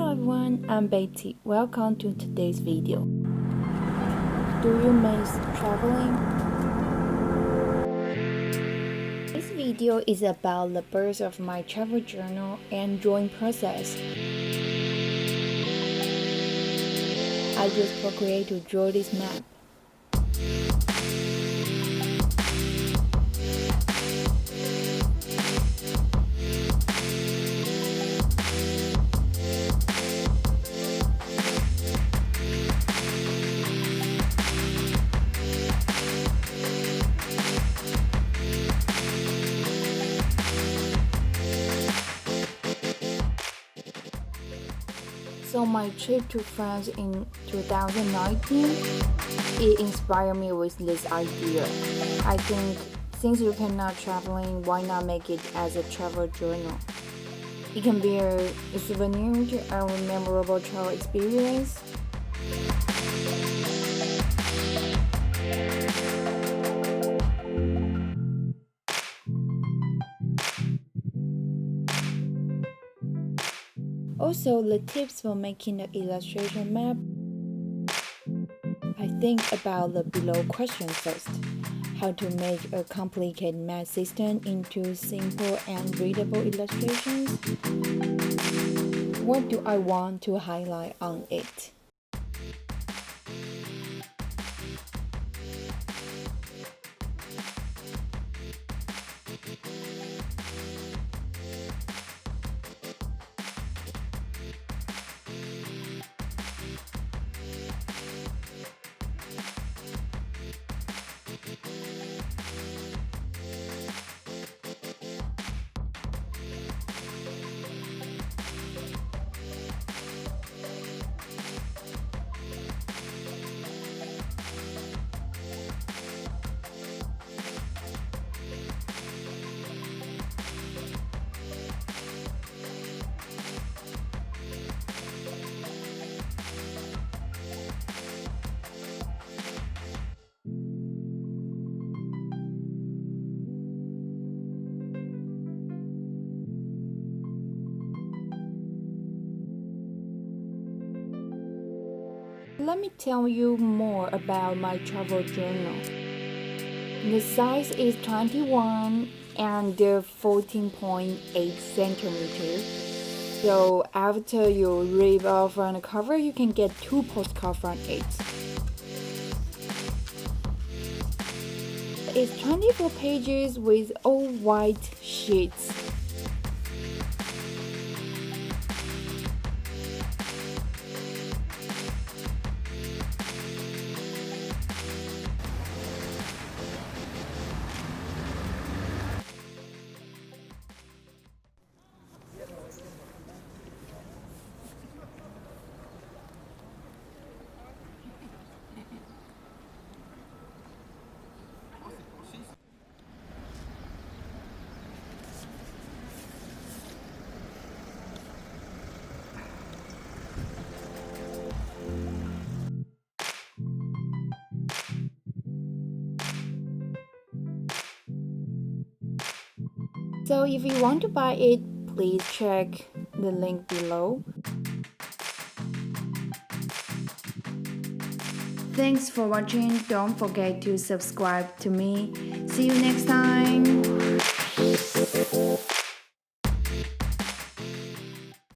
Hello everyone, I'm Betty. Welcome to today's video. Do you miss traveling? This video is about the birth of my travel journal and drawing process. I use Procreate to draw this map. So my trip to France in 2019, it inspired me with this idea. I think since you cannot traveling, why not make it as a travel journal? It can be a souvenir to a memorable travel experience. Also, the tips for making the illustration map. I think about the below question first. How to make a complicated map system into simple and readable illustrations. What do I want to highlight on it? Let me tell you more about my travel journal. The size is 21 and 14.8 centimeters. So after you rip off from the cover, you can get 2 postcards from it. It's 24 pages with all white sheets. So if you want to buy it, please check the link below. Thanks for watching. Don't forget to subscribe to me. See you next time.